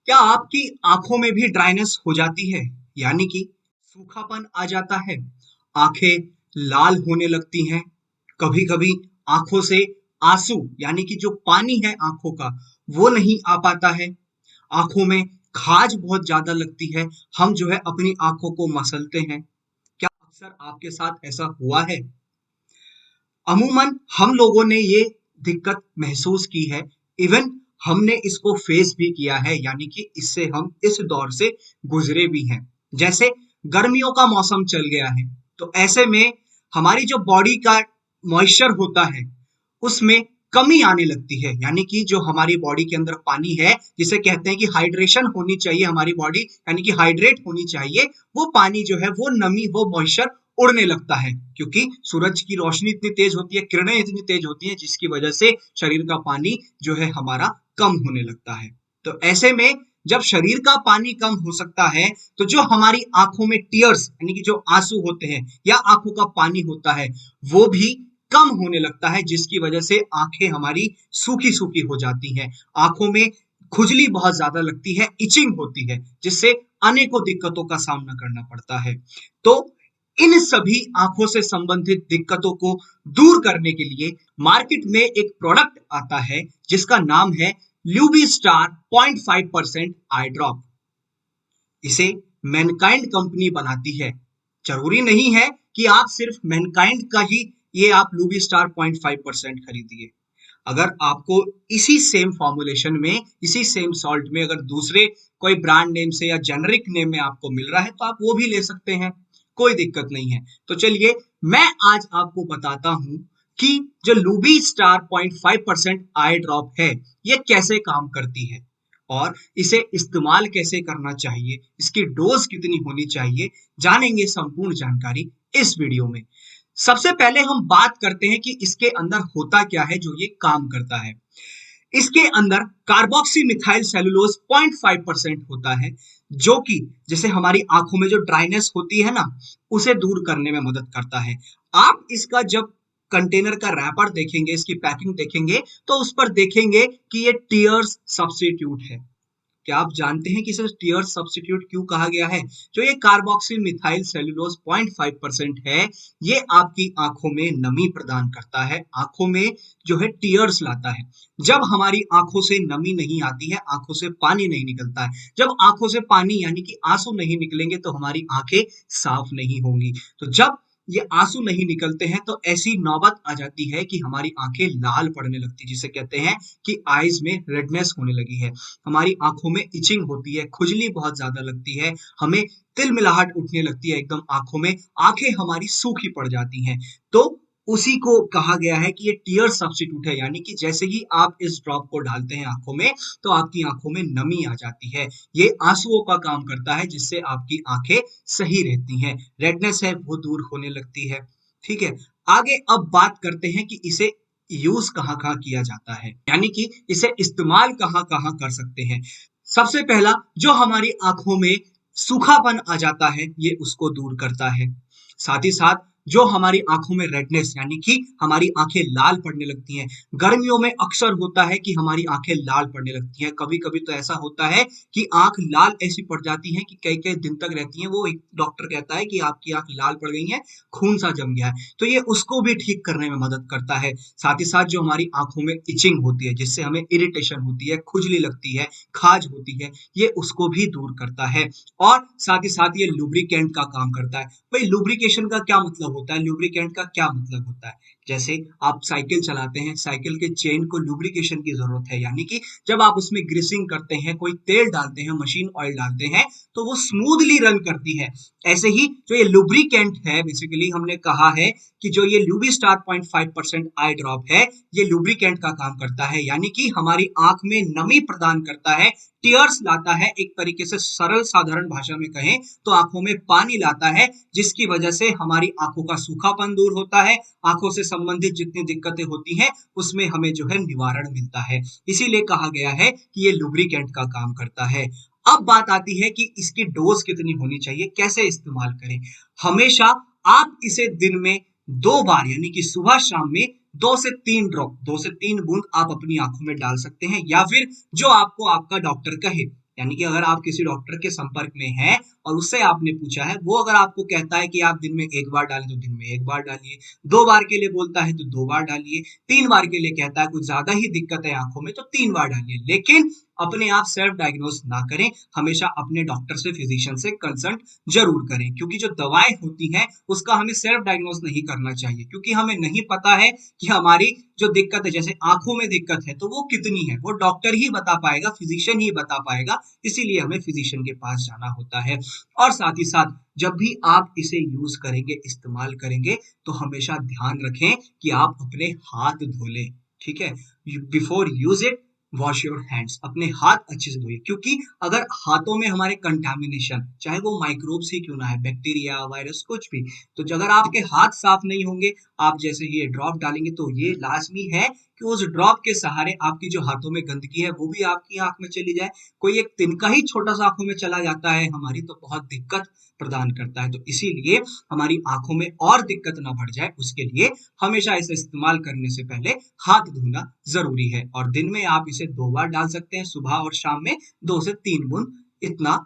क्या आपकी आंखों में भी ड्राइनेस हो जाती है, यानी कि सूखापन आ जाता है, आंखें लाल होने लगती हैं, कभी कभी आंखों से आंसू यानी कि जो पानी है आंखों का वो नहीं आ पाता है, आंखों में खाज बहुत ज्यादा लगती है, हम जो है अपनी आंखों को मसलते हैं। क्या अक्सर आपके साथ ऐसा हुआ है? अमूमन हम लोगों ने ये दिक्कत महसूस की है। इवन हमने इसको फेस भी किया है, यानी कि इससे हम इस दौर से गुजरे भी हैं। जैसे गर्मियों का मौसम चल गया है, तो ऐसे में हमारी जो बॉडी का मॉइस्चर होता है उसमें कमी आने लगती है, यानी कि जो हमारी बॉडी के अंदर पानी है जिसे कहते हैं कि हाइड्रेशन होनी चाहिए, हमारी बॉडी यानी कि हाइड्रेट होनी चाहिए, वो पानी जो है वो नमी वो मॉइस्चर उड़ने लगता है, क्योंकि सूरज की रोशनी इतनी तेज होती है, किरणें इतनी तेज होती हैं, जिसकी वजह से शरीर का पानी जो है हमारा कम होने लगता है। तो ऐसे में जब शरीर का पानी कम हो सकता है, तो जो हमारी आंखों में टीयर्स यानी कि जो आंसू होते हैं या आंखों का पानी होता है वो भी कम होने लगता है, जिसकी वजह से आंखें हमारी सूखी सूखी हो जाती हैं, आंखों में खुजली बहुत ज्यादा लगती है, इचिंग होती है, जिससे अनेकों दिक्कतों का सामना करना पड़ता है। तो इन सभी आंखों से संबंधित दिक्कतों को दूर करने के लिए मार्केट में एक प्रोडक्ट आता है जिसका नाम है ल्यूबी स्टार 0.5% आई ड्रॉप। इसे मैनकाइंड कंपनी बनाती है। जरूरी नहीं है कि आप सिर्फ मैनकाइंड का ही ये आप लूबी स्टार 0.5% खरीदिए। अगर आपको इसी सेम फॉर्मुलेशन में इसी सेम सॉल्ट में अगर दूसरे कोई ब्रांड नेम से या जेनरिक नेम में आपको मिल रहा है तो आप वो भी ले सकते हैं, कोई दिक्कत नहीं है। तो चलिए मैं आज आपको बताता हूं कि जो लूबी स्टार 0.5% आई ड्रॉप है ये कैसे काम करती है और इसे इस्तेमाल कैसे करना चाहिए, इसकी डोज कितनी होनी चाहिए, जानेंगे संपूर्ण जानकारी इस वीडियो में। सबसे पहले हम बात करते हैं कि इसके अंदर होता क्या है जो ये काम करता है। इसके अंदर कार्बोक्सी मिथाइल सेलुलोज 0.5% होता है, जो कि जैसे हमारी आंखों में जो ड्राइनेस होती है ना उसे दूर करने में मदद करता है। आप इसका जब कंटेनर का रैपर देखेंगे, इसकी पैकिंग देखेंगे तो उस पर देखेंगे कि ये टीयर्स सब्स्टिट्यूट है। क्या आप जानते हैं कि इसे टीयर सब्स्टिट्यूट क्यों कहा गया है? जो ये कार्बोक्सिल मिथाइल सेलुलोज 0.5% है, ये आपकी आंखों में नमी प्रदान करता है, आंखों में जो है टीयर्स लाता है। जब हमारी आंखों से नमी नहीं आती है, आंखों से पानी नहीं निकलता है, जब आंखों से पानी यानी कि आंसू नहीं निकलेंगे तो हमारी आंखें साफ नहीं होंगी। तो जब ये आंसू नहीं निकलते हैं तो ऐसी नौबत आ जाती है कि हमारी आंखें लाल पड़ने लगती है, जिसे कहते हैं कि आईज में रेडनेस होने लगी है, हमारी आंखों में इचिंग होती है, खुजली बहुत ज्यादा लगती है, हमें तिलमिलाहट उठने लगती है एकदम आंखों में, आंखें हमारी सूखी पड़ जाती हैं। तो उसी को कहा गया है कि ये टीयर सब्स्टिट्यूट है, यानी कि जैसे ही आप इस ड्रॉप को डालते हैं आंखों में तो आपकी आंखों में नमी आ जाती है, ये आंसुओं का काम करता है जिससे आपकी आंखें सही रहती हैं, रेडनेस है वो दूर होने लगती है। ठीक है, आगे अब बात करते हैं कि इसे यूज कहाँ कहाँ किया जाता है, यानी कि इसे इस्तेमाल कहाँ कहाँ कर सकते हैं। सबसे पहला, जो हमारी आंखों में सूखापन आ जाता है ये उसको दूर करता है। साथ ही साथ जो हमारी आंखों में रेडनेस यानी कि हमारी आंखें लाल पड़ने लगती हैं, गर्मियों में अक्सर होता है कि हमारी आंखें लाल पड़ने लगती हैं, कभी कभी तो ऐसा होता है कि आंख लाल ऐसी पड़ जाती है कि कई कई दिन तक रहती है, वो एक डॉक्टर कहता है कि आपकी आंख लाल पड़ गई है, खून सा जम गया है, तो ये उसको भी ठीक करने में मदद करता है। साथ ही साथ जो हमारी आंखों में इचिंग होती है जिससे हमें इरिटेशन होती है, खुजली लगती है, खाज होती है, ये उसको भी दूर करता है। और साथ ही साथ ये लुब्रिकेंट का काम करता है। भाई लुब्रिकेशन का क्या मतलब होता है, लुब्रिकेंट का क्या मतलब होता है? जैसे आप साइकिल चलाते हैं, साइकिल के चेन को लुब्रिकेशन की जरूरत है, यानी कि जब आप उसमें ग्रीसिंग करते हैं, कोई तेल डालते हैं, मशीन ऑयल डालते हैं तो वो स्मूथली रन करती है। ऐसे ही जो ये लुब्रिकेंट है, बेसिकली हमने कहा है कि जो ये लूबी स्टार 0.5% आई ड्रॉप है ये लुब्रिकेंट का काम करता है, यानी कि हमारी आंख में नमी प्रदान करता है, टीयर्स लाता है, एक तरीके से सरल साधारण भाषा में कहें तो आंखों में पानी लाता है, जिसकी वजह से हमारी आंखों का सूखापन दूर होता है, आंखों से संबंधित जितनी दिक्कतें होती हैं उसमें हमें जो है निवारण मिलता है। इसीलिए कहा गया है कि ये लुब्रिकेंट का काम करता है। अब बात आती है कि इसकी डोज कितनी होनी चाहिए, कैसे इस्तेमाल करें। हमेशा आप इसे दिन में 2 बार यानी कि सुबह शाम में 2 से 3 ड्रॉप 2 से 3 बूंद आप अपनी आंखों में डाल सकते हैं, या फिर जो आपको आपका डॉक्टर कहे यानी कि अगर आप किसी डॉक्टर के संपर्क में हैं और उससे आपने पूछा है, वो अगर आपको कहता है कि आप दिन में 1 बार डालें तो दिन में 1 बार डालिए, 2 बार के लिए बोलता है तो 2 बार डालिए, 3 बार के लिए कहता है कुछ ज्यादा ही दिक्कत है आंखों में तो 3 बार डालिए। लेकिन अपने आप सेल्फ डायग्नोस ना करें, हमेशा अपने डॉक्टर से, फिजिशियन से कंसल्ट जरूर करें, क्योंकि जो दवाएं होती हैं उसका हमें सेल्फ डायग्नोस नहीं करना चाहिए, क्योंकि हमें नहीं पता है कि हमारी जो दिक्कत है, जैसे आंखों में दिक्कत है तो वो कितनी है, वो डॉक्टर ही बता पाएगा, फिजिशियन ही बता पाएगा। इसीलिए हमें फिजिशियन के पास जाना होता है। और साथ ही साथ जब भी आप इसे यूज करेंगे, इस्तेमाल करेंगे, तो हमेशा ध्यान रखें कि आप अपने हाथ धो लें। ठीक है, before use it wash your hands, अपने हाथ अच्छे से धोइए, क्योंकि अगर हाथों में हमारे कंटामिनेशन, चाहे वो माइक्रोब्स ही क्यों ना है, बैक्टीरिया, वायरस, कुछ भी, तो अगर आपके हाथ साफ नहीं होंगे, आप जैसे ही ये ड्रॉप डालेंगे तो ये लाजमी है कि उस ड्रॉप के सहारे आपकी जो हाथों में गंदगी है वो भी आपकी आंख में चली जाए। कोई एक तिनका ही छोटा सा आंखों में चला जाता है हमारी, तो बहुत दिक्कत प्रदान करता है। तो इसीलिए हमारी आंखों में और दिक्कत ना बढ़ जाए, उसके लिए हमेशा इसे इस्तेमाल करने से पहले हाथ धोना जरूरी है। और दिन में आप इसे 2 बार डाल सकते हैं, सुबह और शाम में 2 से 3 बूंद, इतना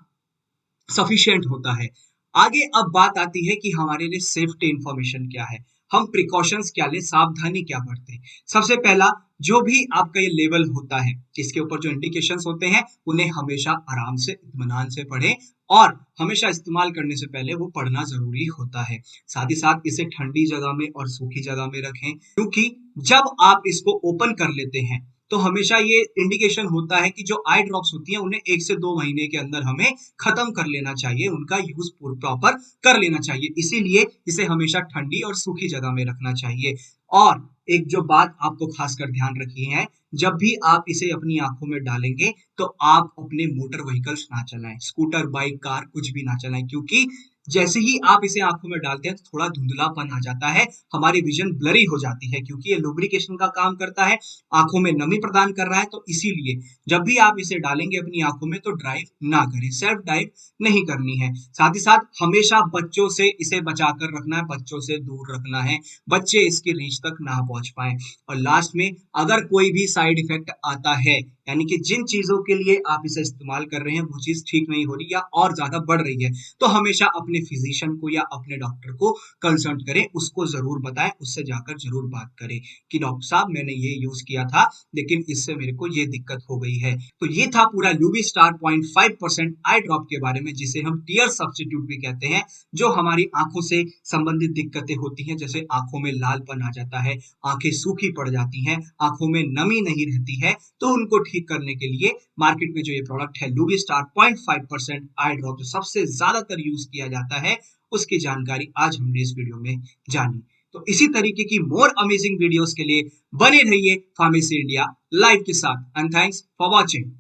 सफिशिएंट होता है। आगे अब बात आती है कि हमारे लिए सेफ्टी इंफॉर्मेशन क्या है, हम प्रिकॉशंस क्या ले, सावधानी क्या बरतें। सबसे पहला, जो भी आपका ये लेवल होता है, इसके ऊपर जो इंडिकेशंस होते हैं, उन्हें हमेशा आराम से, इत्मीनान से पढ़ें, और हमेशा इस्तेमाल करने से पहले वो पढ़ना जरूरी होता है। साथ ही साथ इसे ठंडी जगह में और सूखी जगह में रखें, क्योंकि जब आप इसको ओपन कर लेते हैं तो हमेशा ये इंडिकेशन होता है कि जो आई ड्रॉप्स होती हैं उन्हें 1 से 2 महीने के अंदर हमें खत्म कर लेना चाहिए, उनका यूज प्रॉपर कर लेना चाहिए। इसीलिए इसे हमेशा ठंडी और सूखी जगह में रखना चाहिए। और एक जो बात आपको खासकर ध्यान रखनी है, जब भी आप इसे अपनी आंखों में डालेंगे तो आप अपने मोटर व्हीकल्स ना चलाएं, स्कूटर, बाइक, कार कुछ भी ना चलाएं, क्योंकि जैसे ही आप इसे आंखों में डालते हैं तो थोड़ा धुंधलापन आ जाता है, हमारी विजन ब्लरी हो जाती है, क्योंकि ये लुब्रिकेशन का काम करता है, आंखों में नमी प्रदान कर रहा है। तो इसीलिए जब भी आप इसे डालेंगे अपनी आंखों में तो ड्राइव ना करें, सेल्फ ड्राइव नहीं करनी है। साथ ही साथ हमेशा बच्चों से इसे बचाकर रखना है, बच्चों से दूर रखना है, बच्चे इसकी रीच तक ना पहुंच पाए। और लास्ट में, अगर कोई भी साइड इफेक्ट आता है, यानी कि जिन चीजों के लिए आप इसे इस्तेमाल कर रहे हैं वो चीज ठीक नहीं हो रही या और ज्यादा बढ़ रही है, तो हमेशा अपने फिजिशियन को या अपने डॉक्टर को कंसल्ट करें, उसको जरूर बताएं, उससे जाकर जरूर बात करें कि डॉक्टर साहब मैंने ये यूज किया था लेकिन इससे मेरे को ये दिक्कत हो गई है। तो ये था पूरा लुबी स्टार 0.5% आई ड्रॉप के बारे में, जिसे हम टीयर सब्स्टिट्यूट भी कहते हैं, जो हमारी आंखों से संबंधित दिक्कतें होती हैं, जैसे आंखों में लालपन आ जाता है, आंखें सूखी पड़ जाती हैं, आंखों में नमी नहीं रहती है, तो उनको ठीक करने के लिए मार्केट में जो ये प्रोडक्ट है लुबी स्टार 0.5% आई ड्रॉप, जो सबसे ज्यादातर यूज किया जाता है, उसकी जानकारी आज हमने इस वीडियो में जानी। तो इसी तरीके की मोर अमेजिंग वीडियोस के लिए बने रहिए फार्मेसी इंडिया लाइव के साथ। And thanks for watching.